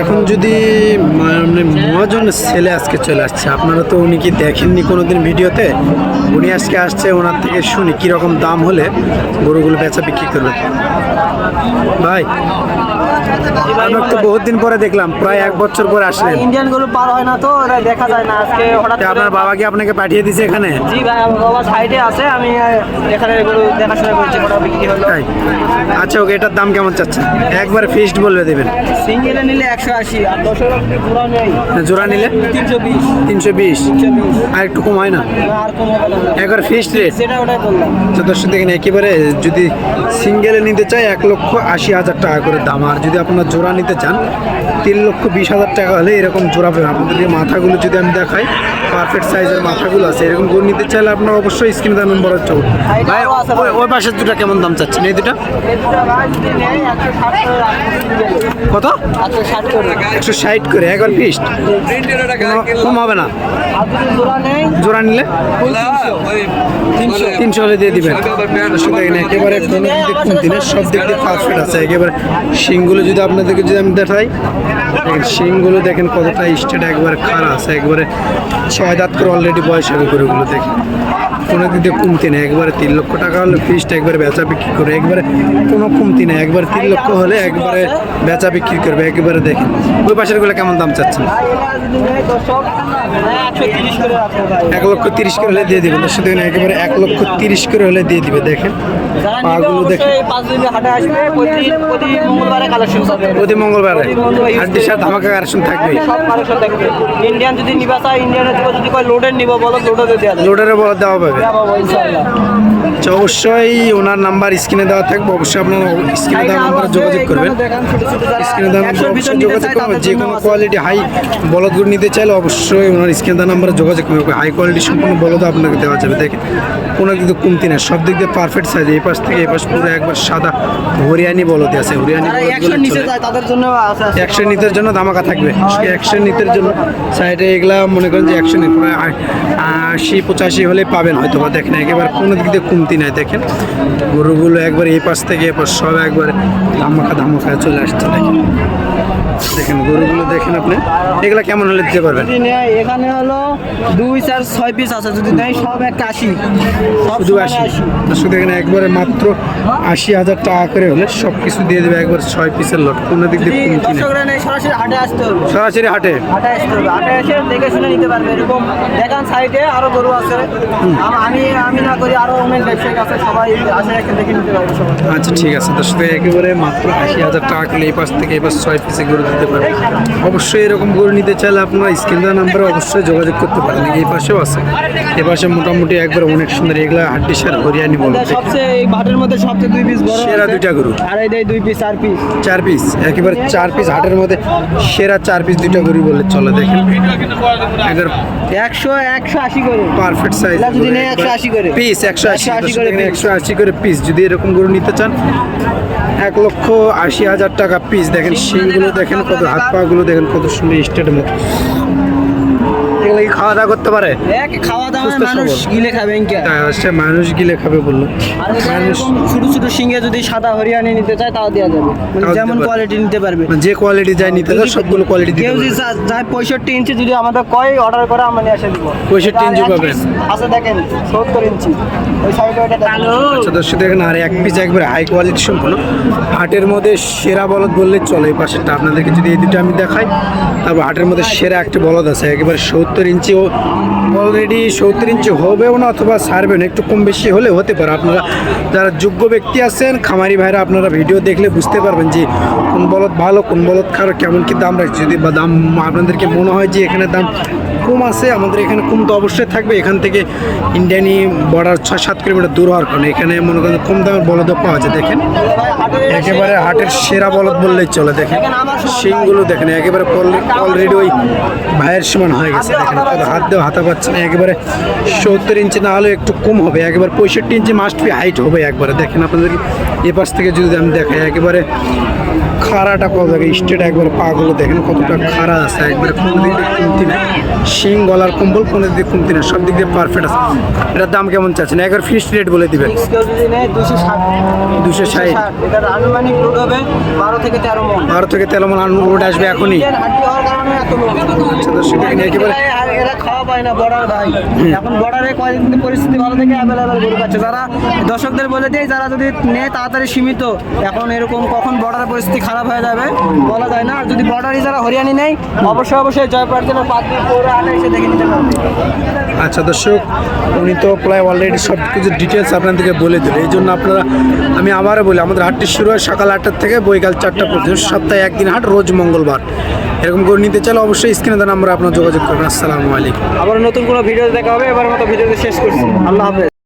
এখন যদি মানে মহাজন ছেলে আজকে চলে আসছে, আপনারা তো উনি কি দেখেননি কোনোদিন ভিডিওতে, উনি আজকে আসছে, ওনার থেকে শুনি কীরকম দাম হলে গরুগুলো বেচা বিক্রি করবে। ভাই আমরা তো বহুত দিন পরে দেখলাম, প্রায় 1 বছর পরে আসলেন। ইন্ডিয়ান গরু পার হয় না তো, ওরা দেখা যায় না। আজকে হঠাৎ আপনার বাবা কি আপনাকে পাঠিয়ে দিয়েছে এখানে? জি ভাই, আমার বাবা সাইডে আছে, আমি এখানে গরু দেখাশোনা করছি, কটা বিক্রি হলো। তাই? আচ্ছা, ওকে, এটার দাম কেমন চাচ্ছেন? একবারে ফিক্সড বলে দেবেন। সিঙ্গেলে নিলে 180, আর 10 জোড়া নেই, জোড়া নিলে 320। 320। আর একটু কম হয় না? আর কম হবে না, একবার ফিক্সড রেট। সেটা ওটাই বললাম। দর্শক দেখেন, একেবারে যদি সিঙ্গেলে নিতে চাই 1,80,000 টাকা করে দাম, আর যদি আপনার জোড়া নিতে চান 3,20,000 টাকা হলে এরকম জোড়া পাবেন। আপনাদেরকে মাথাগুলো যদি আমি দেখাই, পারফেক্ট সাইজের মাথাগুলো আছে। এরকম গরু নিতে চাইলে আপনার অবশ্যই স্ক্রিনে দেওয়া নম্বর হচ্ছে। ভাই ওই পাশের দুটা কেমন দাম চাচ্ছেন? এই দুটা কত? 160 করে, একবার ফিক্সড, কম হবে না? জোড়া নিলে 300 হলে দিয়ে দিবেন। একেবারে কোনো দিক দিনে সব দিক দিয়ে পারফেক্ট আছে। একেবারে শিংগুলো যদি আপনাদেরকে যদি আমি দেখাই, দেখেন শিংগুলো দেখেন কতটা স্টেট, একবারে খাড়া আছে, একবারে 6 দাঁত করে অলরেডি বয়স হবে গরুগুলো। দেখেন কোনো দিক দিয়ে কমতি নেই, একবারে 3 লক্ষ টাকা হলে ফিক্সড একবারে বেচা বিক্রি করে, একবারে কোনো কমতি নেই। একবার 3 লক্ষ হলে একবারে বেচা বিক্রি করবে। একেবারে দেখেন ওই পাশের গুলো কেমন দাম চাচ্ছেন? 1,30,000 করে হলে দিয়ে দিবেন। দর্শক দেখেন, একেবারে 1,30,000 করে হলে দিয়ে দিবে। দেখেন পাগুলো দেখেন, প্রতি মঙ্গলবারে হাড্ডির সাথে ধামাকা কালেকশন থাকবে। ইন্ডিয়ান যদি নিবা চাই, ইন্ডিয়ানের যদি কয় লোডের নিব বলো, লোডের দেওয়া যাবে, লোডের বলা দেওয়া হবে। ইনশাআল্লাহ। তো অবশ্যই ওনার নাম্বার স্ক্রিনে দেওয়া থাকবে, অবশ্যই আপনারা স্ক্রিনে দেওয়া নাম্বারে যোগাযোগ করবেন। স্ক্রিনে দেওয়া নাম্বার অবশ্যই যোগাযোগ করবেন। যে কোনো কোয়ালিটি হাই বলদ গরু নিতে চাইলে অবশ্যই ওনার স্ক্রিনে দেওয়া নাম্বারে যোগাযোগ করবে। হাই কোয়ালিটি সম্পূর্ণ বলদ আপনাকে দেওয়া যাবে। দেখেন কোনো দিক দিয়ে কমতি নেই, সব দিক দিয়ে পারফেক্ট সাইজ। এই পাশ থেকে এই পাশ পুরো একবার সাদা হরিয়ানি বলদ আছে। হরিয়ানি তাদের জন্য 100 নিতের জন্য ধামাকা থাকবে। 100 নিতের জন্য সাইডে এগুলা মনে করেন যে 100 নিতে প্রায় 80-85 হলে পাবেন হয়তো বা। দেখেন একেবারে কোনো দিক দিয়ে কমতি নাই। দেখেন গরুগুলো একবার এই পাশ থেকে এ পাশ সব একবারে ধামাকা চলে আসছে। দেখেন গরুগুলো দেখেন আপনি, এগুলা কেমন হলে দিতে পারবেন? এখানে হলো 2, 4, 6 পিস আছে, যদি নেই সব একটা 80, শুধু 80। শুধু এখানে একবারে মাত্র 80,000 টাকা করে হলে সব কিছু দিয়ে দেবে। একবার 6 পিসের লট, কোনো দিক দিয়ে কমতি নেই। সরাসরি হাটে আসতে হবে, সরাসরি হাটে আসতে হবে। হাটে এসে দেখে শুনে নিতে পারবে। এরকম দেখান সাইডে আরো গরু আছে, আমি না করি, আরো অনেক ব্যবসায়িক আছে, সবাই আসে এখানে দেখে নিতে পারবে সবাই। আচ্ছা ঠিক আছে। দর্শক একেবারে মাত্র 80,000 টাকা করে এই পাশ থেকে এই পাশ 6 পিসে গরু দিতে পারবে। অবশ্যই এরকম গরু নিতে চাইলে আপনারা স্ক্রিন দেওয়া নাম্বারে অবশ্যই যোগাযোগ করতে পারেন। এই পাশেও আছে, এ পাশে মোটামুটি একবার অনেক সুন্দর। এগুলা হাড্ডি সার হরিয়ানি বলতে সবচেয়ে এই হাটের মধ্যে সবচেয়ে 2 পিস বড় সেরা দুইটা গরু, আর এই 2 পিস 4 পিস 4 পিস, একেবারে 4 পিস হাটের মধ্যে সেরা 4 পিস দুইটা গরু বলে চলে। দেখেন একবার 180 করে পারফেক্ট সাইজ, যদি নেই 180 করে পিস, 180 করে 180 করে পিস। যদি এরকম গরু নিতে চান 1,80,000 টাকা পিস। দেখেন শিংগুলো দেখেন কত, হাত পা গুলো দেখেন কত সুন্দর স্টেটের মতো। এগুলো কি খাওয়া দাওয়া করতে পারে? খাওয়া দাওয়া মানুষ গিলে খাবে, সে মানুষ গিলে খাবে বললো। মানুষ ছোট ছোট শিঙে যদি সাদা হরিয়ানি নিতে চায় তাও দেওয়া যাবে, যেমন কোয়ালিটি নিতে পারবে, যে কোয়ালিটি যাই নিতে চায় সবগুলো কোয়ালিটি দিতে কেউ যদি চায় 65 ইঞ্চি যদি আমাদের কয় অর্ডার করে আমরা নিয়ে এসে দিব। 65 ইঞ্চি পাবেন। আচ্ছা দেখেন 70 ইঞ্চি ওই সাইডে ওটা কালো। আচ্ছা দর্শক দেখেন, আর এক পিস একবারে হাই কোয়ালিটি সম্পূর্ণ হাটের মধ্যে সেরা বলদ বললে চলে। এই পাশেরটা আপনাদেরকে যদি এই দুটো আমি দেখাই, তারপর হাটের মধ্যে সেরা একটা বলদ আছে একেবারে 70 ইঞ্চি। ও অলরেডি 70 ইঞ্চি হবেও না অথবা ছাড়বে না, একটু কম বেশি হলে হতে পারে। আপনারা যারা যোগ্য ব্যক্তি আছেন, খামারি ভাইরা, আপনারা ভিডিও দেখলে বুঝতে পারবেন যে কোন বলদ ভালো, কোন বলদ খারাপ, কেমন কি দাম রাখছে। যদি বা দাম আপনাদেরকে মনে হয় যে এখানে দাম কম আছে, আমাদের এখানে কম তো অবশ্যই থাকবে। এখান থেকে ইন্ডিয়ানি বর্ডার 6-7 কিলোমিটার দূর হওয়ার কারণে এখানে মনে করেন কম দামের বলদও পাওয়া যায়। দেখেন একেবারে হাটের সেরা বলদ বললেই চলে। দেখেন শিংগুলো দেখেন একেবারে অলরেডি ওই ভাইয়ের সমান হয়ে গেছে। দেখেন হাত দেওয়া হাতা পাচ্ছে না। একেবারে 70 ইঞ্চি না হলে একটু কম হবে, একেবারে 65 ইঞ্চি মাস্ট বি হাইট হবে একবারে। দেখেন আপনাদের এ পাশ থেকে যদি আমি দেখাই, একেবারে খাড়াটা কত থাকে স্টেট একবার পাগুলো দেখেন কতটা খাড়া আছে, একবারে কোনো দিক দিয়ে কমতি না, শিং গলার কম্বল কোনো দিক দিয়ে কমতি না, সব দিক দিয়ে পারফেক্ট আছে। এটার দাম কেমন চাচ্ছেন? একবার ফিক্সড রেট বলে দিবেন। ফিক্স কেউ যদি নেয় 260 260। এটার আনুমানিক লোড হবে 12 থেকে 13 মণ। 12 থেকে 13 মণ আনলোড আসবে এখনই। ইন্ডিয়ান হাড্ডি হওয়ার কারণে এত লোড। আচ্ছা দর্শক এখানে একেবারে এরা খাওয়া পায় না বর্ডার ভাই, এখন বর্ডারে কয়েকদিন পরিস্থিতি ভালো থেকে অ্যাভেলেবেল গরু পাচ্ছে। যারা দর্শকদের বলে দেয়, যারা যদি নেয় তাড়াতাড়ি সীমিত, এখন এরকম কখন বর্ডারের পরিস্থিতি খারাপ হয়ে যাবে বলা যায় না। আর যদি বর্ডারি যারা হরিয়ানি নেয় অবশ্যই জয়পুরহাট জেলার পাতপুর পৌরে হাটে এসে দেখে নিতে পারবে। আচ্ছা দর্শক, উনি তো প্রায় অলরেডি সব কিছু ডিটেলস আপনাদেরকে বলে দিল। এই জন্য আপনারা, আমি আবারও বলি, আমাদের হাটটি শুরু হয় সকাল 8টার থেকে বৈকাল 4টা পর্যন্ত, সপ্তাহে একদিন হাট, রোজ মঙ্গলবার। এরকম করে নিতে চাইলে অবশ্যই স্ক্রিনে দেওয়া নাম্বারে আপনার যোগাযোগ করবেন। আসসালামু আলাইকুম। আবার নতুন কোনো ভিডিও দেখা হবে। এবার মতো ভিডিওতে শেষ করছি। আল্লাহ হাফেজ।